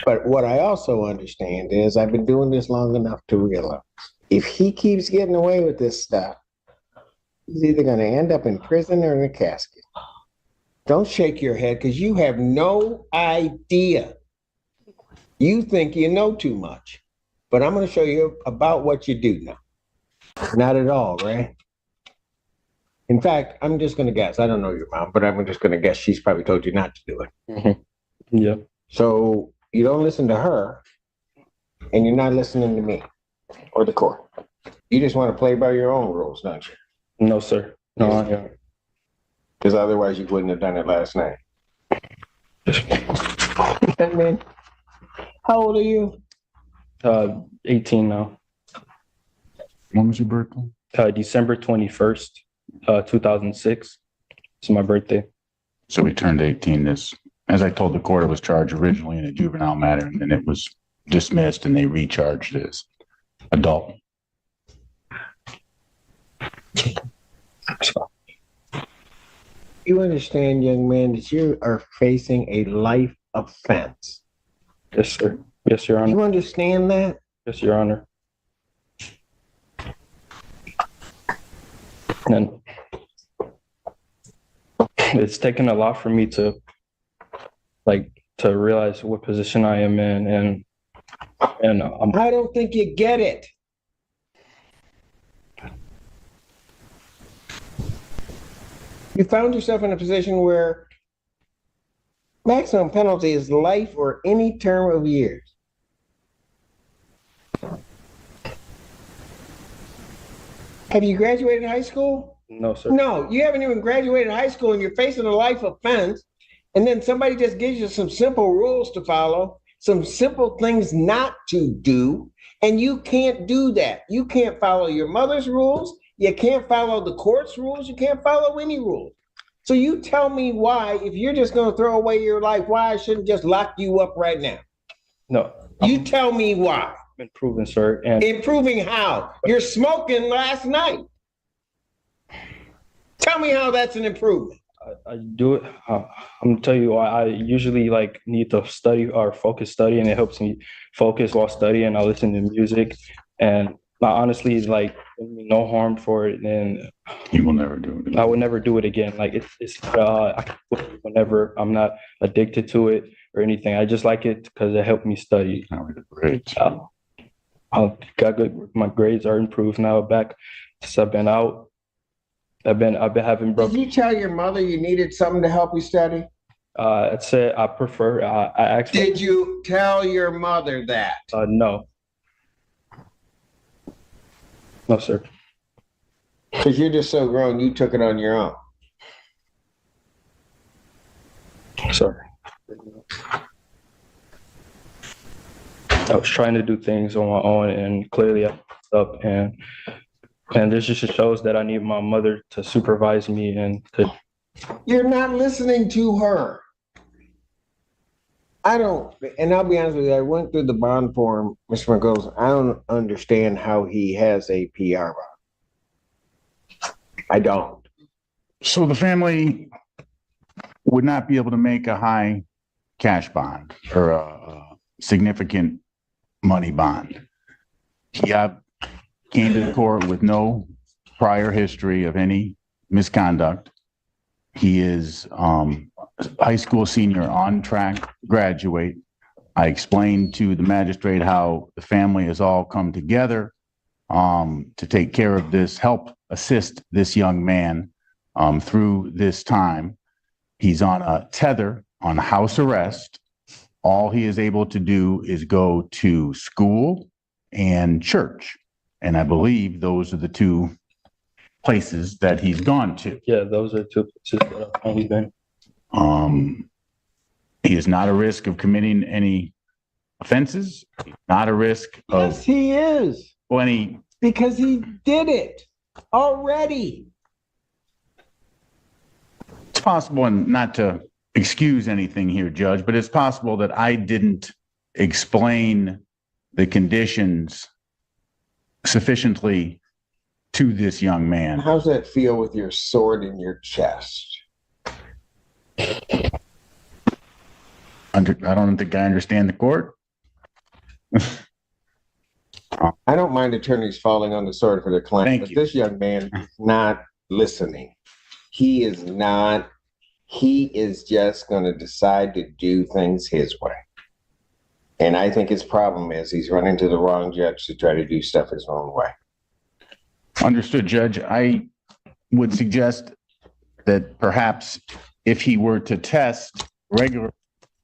But what I also understand is I've been doing this long enough to realize if he keeps getting away with this stuff, he's either going to end up in prison or in a casket. Don't shake your head because you have no idea. You think you know too much, but I'm going to show you about what you do know. Not at all, right? In fact, I'm just going to guess. I don't know your mom, but I'm just going to guess she's probably told you not to do it. Mm-hmm. Yeah. So you don't listen to her, and you're not listening to me or the court. You just want to play by your own rules, don't you? No, sir. No, I don't. Because otherwise you wouldn't have done it last night. Young man, how old are you? 18 now. When was your birthday? December 21st, 2006. It's my birthday. So we turned 18 this, as I told the court, it was charged originally in a juvenile matter, and then it was dismissed and they recharged as adult. You understand, young man, that you are facing a life offense. Yes, sir. Yes, Your Honor. You understand that? Yes, Your Honor. And it's taken a lot for me to realize what position I am in, and I don't think you get it. You found yourself in a position where maximum penalty is life or any term of years. Have you graduated high school? No, sir. No, you haven't even graduated high school and you're facing a life offense. And then somebody just gives you some simple rules to follow, some simple things not to do. And you can't do that. You can't follow your mother's rules. You can't follow the court's rules. You can't follow any rules. So you tell me why, if you're just going to throw away your life, why I shouldn't just lock you up right now? No. You tell me why. Improving, sir. And Improving how? You're smoking last night. Tell me how that's an improvement. I do it. I'm gonna tell you why. I usually need to study or focus study, and it helps me focus while studying. I listen to music, and I honestly no harm for it. And You will never do it. I would never do it again. I can do it whenever I'm not addicted to it or anything. I just like it because it helped me study. Great. I got good. My grades are improved now. Back since I've been out. I've been having. Did you tell your mother you needed something to help you study? I said I prefer. I actually. Did you tell your mother that? No. No, sir. Because you're just so grown, you took it on your own. Sorry. I was trying to do things on my own, and clearly I messed up. And this just shows that I need my mother to supervise me and to. You're not listening to her. I don't, and I'll be honest with you, I went through the bond form, Mr. McGoes. I don't understand how he has a PR bond. I don't. So the family would not be able to make a high cash bond or a significant money bond. He came to the court with no prior history of any misconduct. He is high school senior, on track to graduate. I explained to the magistrate how the family has all come together to take care of this, help assist this young man through this time. He's on a tether, on house arrest. All he is able to do is go to school and church. And I believe those are the two places that he's gone to. Yeah, those are two places that I've only been. He is not a risk of committing any offenses. He's not a risk of Yes, he is. any. Because he did it already. It's possible, and not to excuse anything here, Judge, but it's possible that I didn't explain the conditions sufficiently to this young man. How's that feel with your sword in your chest? I don't think I understand the court. I don't mind attorneys falling on the sword for their client, Thank but you. this young man is not listening. He is not. He is just going to decide to do things his way. And I think his problem is he's running to the wrong judge to try to do stuff his own way. Understood, Judge. I would suggest that perhaps if he were to test regularly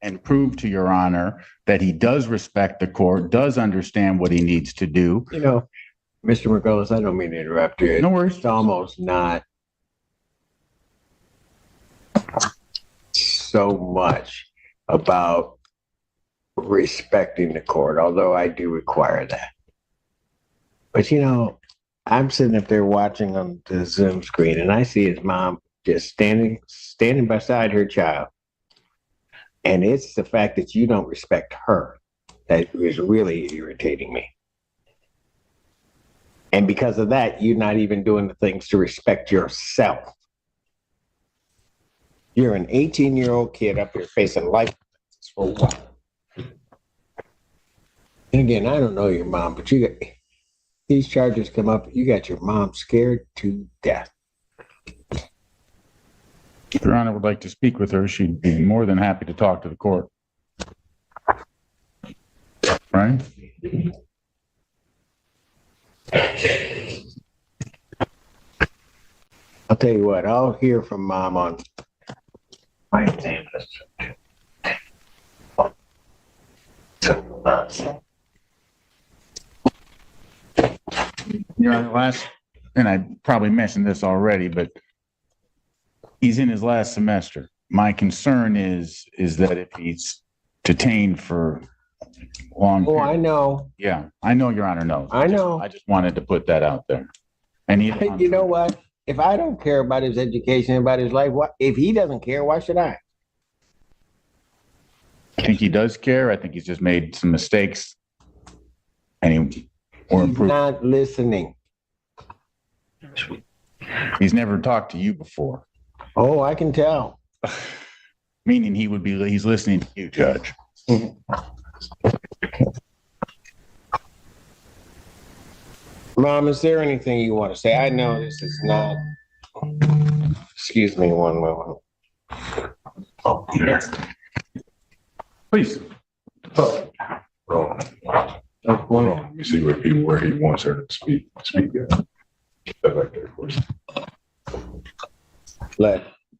and prove to Your Honor that he does respect the court, does understand what he needs to do. You know, Mr. McCullough, I don't mean to interrupt you. No worries. It's almost not so much about respecting the court, although I do require that. But you know, I'm sitting up there watching on the Zoom screen, and I see his mom just standing beside her child. And it's the fact that you don't respect her that is really irritating me. And because of that, you're not even doing the things to respect yourself. You're an 18-year-old kid up here facing life for what? And again, I don't know your mom, but you got these charges come up, you got your mom scared to death. If Your Honor would like to speak with her, she'd be more than happy to talk to the court. Right? I'll tell you what, I'll hear from mom on my name. Your Honor, and I probably mentioned this already, but he's in his last semester. My concern is that if he's detained for long. Oh, I know. Yeah, I know Your Honor knows. I know. I just wanted to put that out there. And You know what? If I don't care about his education, about his life, what if he doesn't care? Why should I? I think he does care. I think he's just made some mistakes. And He's improved. not listening. He's never talked to you before. Oh, I can tell. Meaning he's listening to you, Judge. Mom, is there anything you want to say? I know this is not. Excuse me one moment. Oh, yes. Please. Let me see where he wants her to speak. Right there, of course.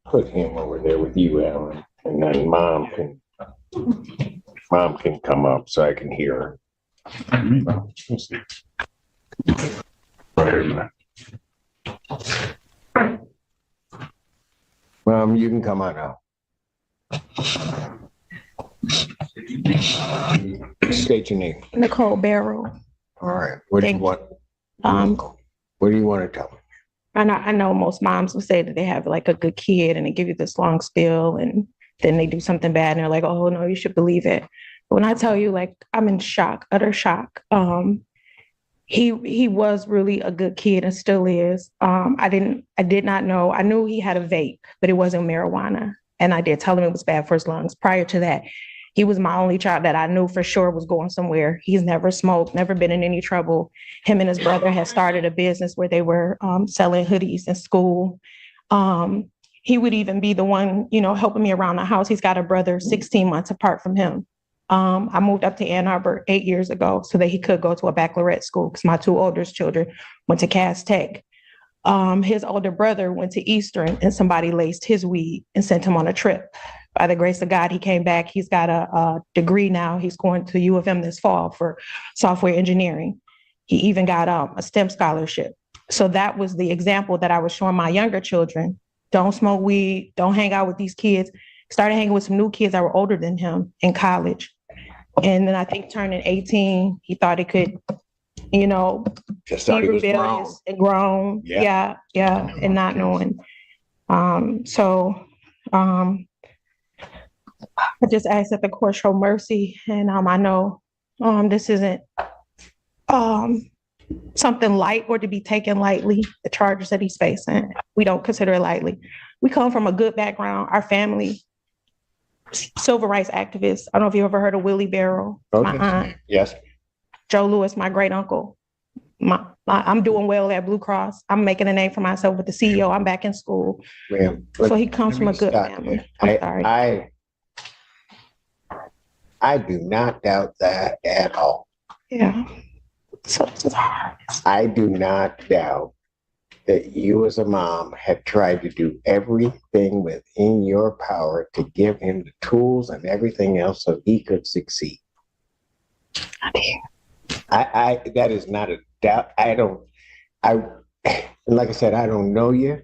Put him over there with you, Alan, and then mom can come up so I can hear her. Right here, man. Mom, you can come on out. State your name. Nicole Barrow. All right. What do you Thank want? What do you want to tell me? I know most moms will say that they have like a good kid and they give you this long spiel and then they do something bad and they're like, oh no, you should believe it. But when I tell you, like, I'm in shock, utter shock. He was really a good kid and still is. I did not know. I knew he had a vape, but it wasn't marijuana. And I did tell him it was bad for his lungs. Prior to that, he was my only child that I knew for sure was going somewhere. He's never smoked, never been in any trouble. Him and his brother had started a business where they were selling hoodies in school. He would even be the one, helping me around the house. He's got a brother 16 months apart from him. I moved up to Ann Arbor 8 years ago so that he could go to a baccalaureate school because my two oldest children went to Cass Tech. His older brother went to Eastern and somebody laced his weed and sent him on a trip. By the grace of God, he came back. He's got a degree now. He's going to U of M this fall for software engineering. He even got a STEM scholarship. So that was the example that I was showing my younger children. Don't smoke weed. Don't hang out with these kids. Started hanging with some new kids that were older than him in college. And then I think turning 18, he thought he could, Just thought he was grown. rebellious and grown. Yeah. Yeah. And not knowing. I just ask that the court show mercy. And I know this isn't something light or to be taken lightly, the charges that he's facing. We don't consider it lightly. We come from a good background. Our family civil rights activist. I don't know if you ever heard of Willie Barrow. My aunt, Yes. Joe Lewis, my great uncle. I'm doing well at Blue Cross. I'm making a name for myself with the CEO. I'm back in school. Ma'am, So he comes let from a me good stop family. there. I'm sorry. I do not doubt that at all. Yeah. So this is hard. I do not doubt that you as a mom have tried to do everything within your power to give him the tools and everything else so he could succeed. That is not a doubt. Like I said, I don't know you,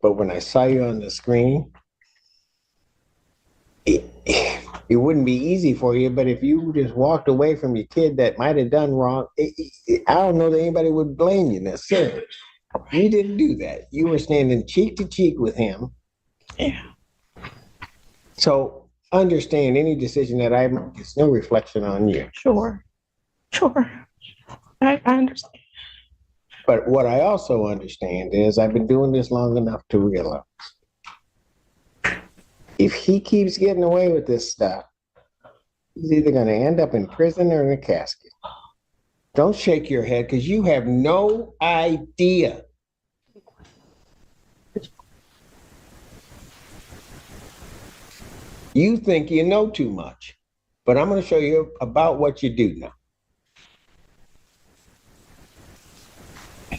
but when I saw you on the screen, it wouldn't be easy for you, but if you just walked away from your kid that might have done wrong, I don't know that anybody would blame you necessarily. You didn't do that. You were standing cheek to cheek with him. Yeah. So understand any decision that I make, it's no reflection on you. Sure. I understand. But what I also understand is I've been doing this long enough to realize if he keeps getting away with this stuff, he's either going to end up in prison or in a casket. Don't shake your head because you have no idea. You think you know too much, but I'm going to show you about what you do know.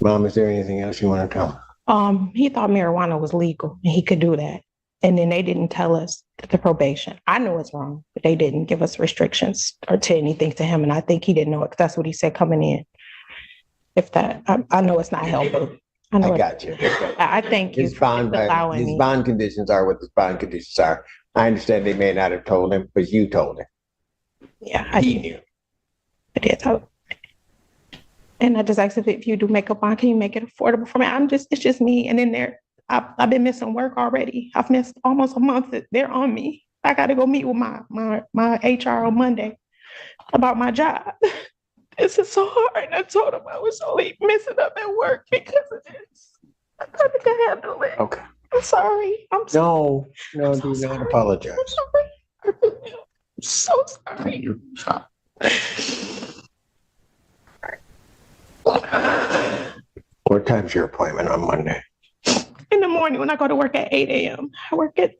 Mom, is there anything else you want to tell me? He thought marijuana was legal and he could do that. And then they didn't tell us the probation. I know it's wrong, but they didn't give us restrictions or say anything to him. And I think he didn't know it because that's what he said coming in. I know it's not helpful. I got you. I thank you for allowing me. His bond conditions are what his bond conditions are. I understand they may not have told him, but you told him. Yeah, He knew. I did tell him. And I just asked if you do makeup on, can you make it affordable for me? It's just me. And then I've been missing work already. I've missed almost a month. They're on me. I got to go meet with my HR on Monday about my job. This is so hard. And I told him I was only messing up at work because of this. I thought I could handle it. Okay. I'm sorry. No, I'm do so not sorry. apologize. I'm so sorry. What time's your appointment on Monday? In the morning when I go to work at 8 a.m. I work in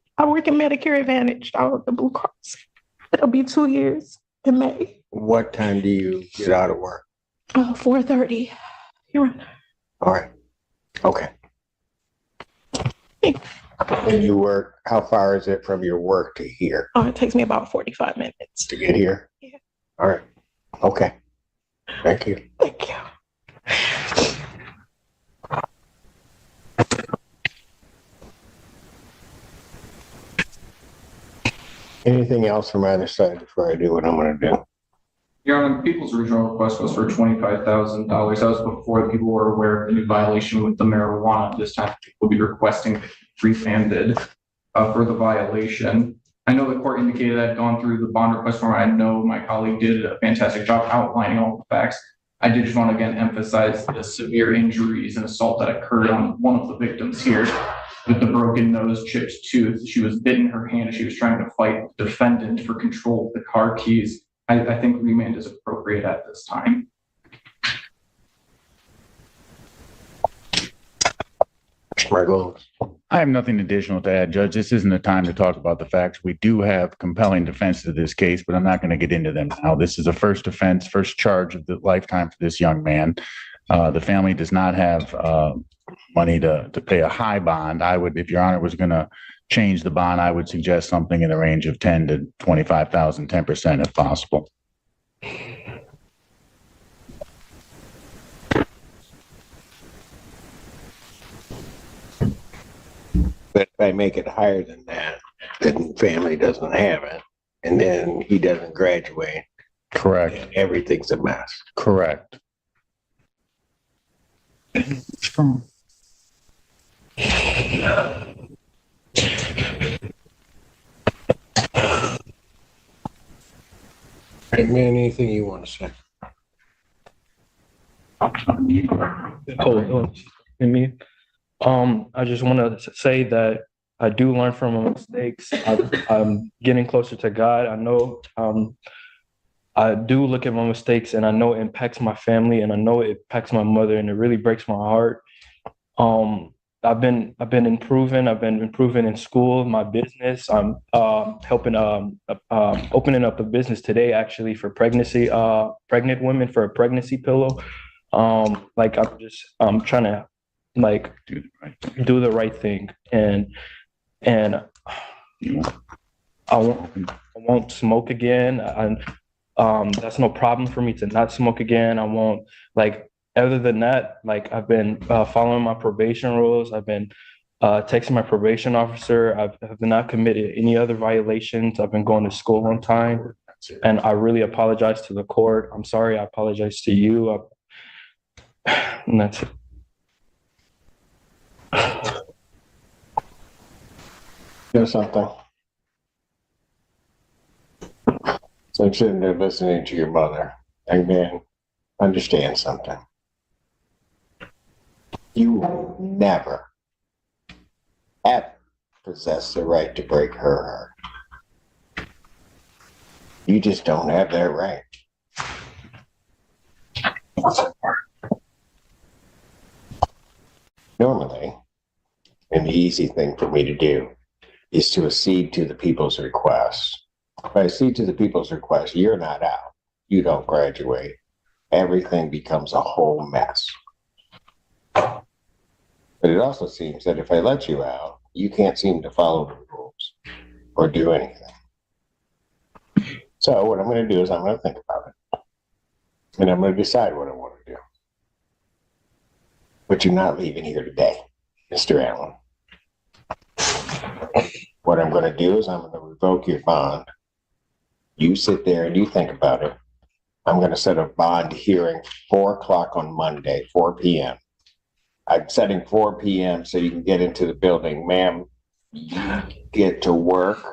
Medicare Advantage out of the Blue Cross. It'll be 2 years in May. What time do you get out of work? 4:30. You're right. All right. Okay. Thanks. And you work, how far is it from your work to here? It takes me about 45 minutes. To get here? Yeah. All right. Okay. Thank you. Thank you. Anything else from either side before I do what I'm going to do? Your Honor, the people's original request was for $25,000. That was before the people were aware of the new violation with the marijuana. This time, people will be requesting refunded for the violation. I know the court indicated that I'd gone through the bond request form. I know my colleague did a fantastic job outlining all the facts. I did just want to again emphasize the severe injuries and assault that occurred on one of the victims here with the broken nose, chipped tooth. She was bitten in her hand and she was trying to fight the defendant for control of the car keys. I think remand is appropriate at this time. Margot. I have nothing additional to add, Judge. This isn't the time to talk about the facts. We do have compelling defense to this case, but I'm not going to get into them now. This is a first offense, first charge of the lifetime for this young man. The family does not have money to pay a high bond. I would, if Your Honor was going to change the bond, I would suggest something in the range of 10 to 25,000, 10% if possible. But if I make it higher than that, then family doesn't have it. And then he doesn't graduate. Correct. And everything's a mess. Correct. Strong. Hey, man, anything you want to say? Hold on. I just want to say that I do learn from my mistakes. I'm getting closer to God. I know I do look at my mistakes, and I know it impacts my family, and I know it impacts my mother, and it really breaks my heart. I've been improving. I've been improving in school, my business. I'm helping opening up a business today, actually, for pregnant women, for a pregnancy pillow. Like I'm trying to like do the right thing, and I won't smoke again. That's no problem for me to not smoke again. I won't like. Other than that, like I've been following my probation rules. I've been texting my probation officer. Have not committed any other violations. I've been going to school on time, and I really apologize to the court. I'm sorry. I apologize to you. And that's it. Do something. So I'm sitting there listening to your mother, and man, understand something. You will never, ever possess the right to break her heart. You just don't have that right. Normally, and the easy thing for me to do is to accede to the people's request. If I accede to the people's request, you're not out. You don't graduate. Everything becomes a whole mess. But it also seems that if I let you out, you can't seem to follow the rules or do anything. So what I'm going to do is I'm going to think about it. And I'm going to decide what I want to do. But you're not leaving here today, Mr. Allen. What I'm going to do is I'm going to revoke your bond. You sit there and you think about it. I'm going to set a bond hearing 4 o'clock on Monday, 4 p.m. I'm setting 4 p.m. so you can get into the building. Ma'am, you get to work.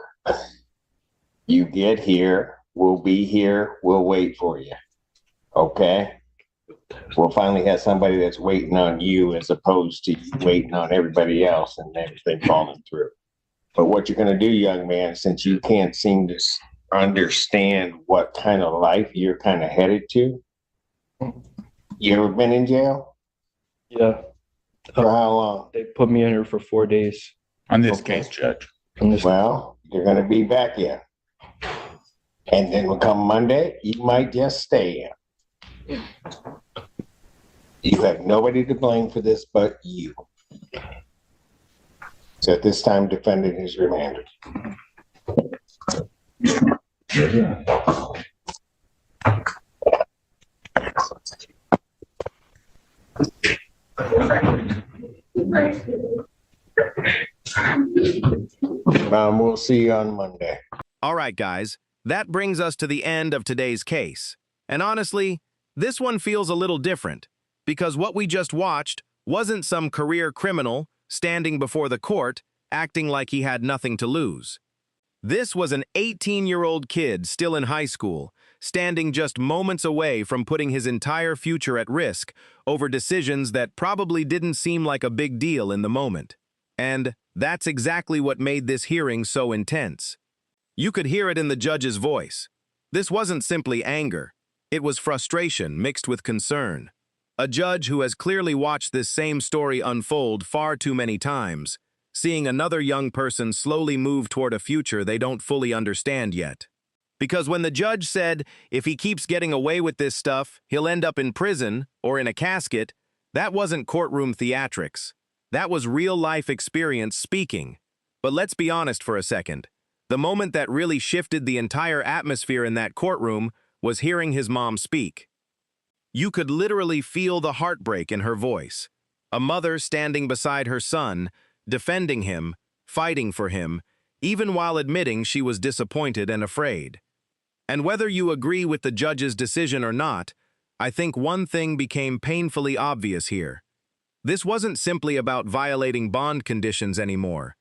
You get here. We'll be here. We'll wait for you. Okay? We'll finally have somebody that's waiting on you as opposed to you waiting on everybody else and everything falling through. But what you're going to do, young man, since you can't seem to understand what kind of life you're kind of headed to, you ever been in jail? Yeah. For how long? They put me in here for 4 days. On this case, Judge. Well, you're going to be back in. And then when come Monday, you might just stay in. You have nobody to blame for this but you. So at this time, defendant is remanded. We'll see you on Monday. All right, guys, that brings us to the end of today's case. And honestly, this one feels a little different, because what we just watched wasn't some career criminal standing before the court acting like he had nothing to lose. This was an 18-year-old kid still in high school, standing just moments away from putting his entire future at risk over decisions that probably didn't seem like a big deal in the moment. And that's exactly what made this hearing so intense. You could hear it in the judge's voice. This wasn't simply anger. It was frustration mixed with concern. A judge who has clearly watched this same story unfold far too many times, seeing another young person slowly move toward a future they don't fully understand yet. Because when the judge said, if he keeps getting away with this stuff, he'll end up in prison or in a casket, that wasn't courtroom theatrics. That was real-life experience speaking. But let's be honest for a second. The moment that really shifted the entire atmosphere in that courtroom was hearing his mom speak. You could literally feel the heartbreak in her voice. A mother standing beside her son, defending him, fighting for him, even while admitting she was disappointed and afraid. And whether you agree with the judge's decision or not, I think one thing became painfully obvious here. This wasn't simply about violating bond conditions anymore.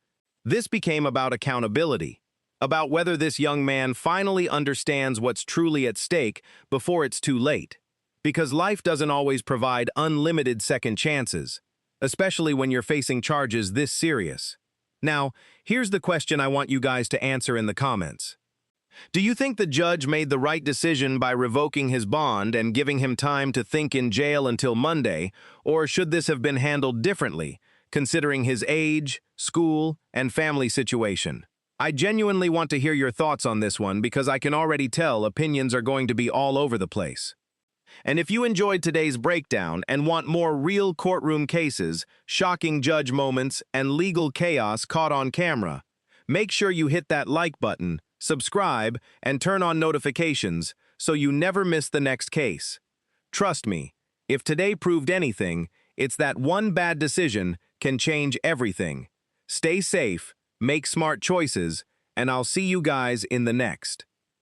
This became about accountability, about whether this young man finally understands what's truly at stake before it's too late. Because life doesn't always provide unlimited second chances, especially when you're facing charges this serious. Now, here's the question I want you guys to answer in the comments. Do you think the judge made the right decision by revoking his bond and giving him time to think in jail until Monday, or should this have been handled differently, considering his age, school, and family situation? I genuinely want to hear your thoughts on this one because I can already tell opinions are going to be all over the place. And if you enjoyed today's breakdown and want more real courtroom cases, shocking judge moments, and legal chaos caught on camera, make sure you hit that like button, subscribe, and turn on notifications so you never miss the next case. Trust me, if today proved anything, it's that one bad decision can change everything. Stay safe, make smart choices, and I'll see you guys in the next.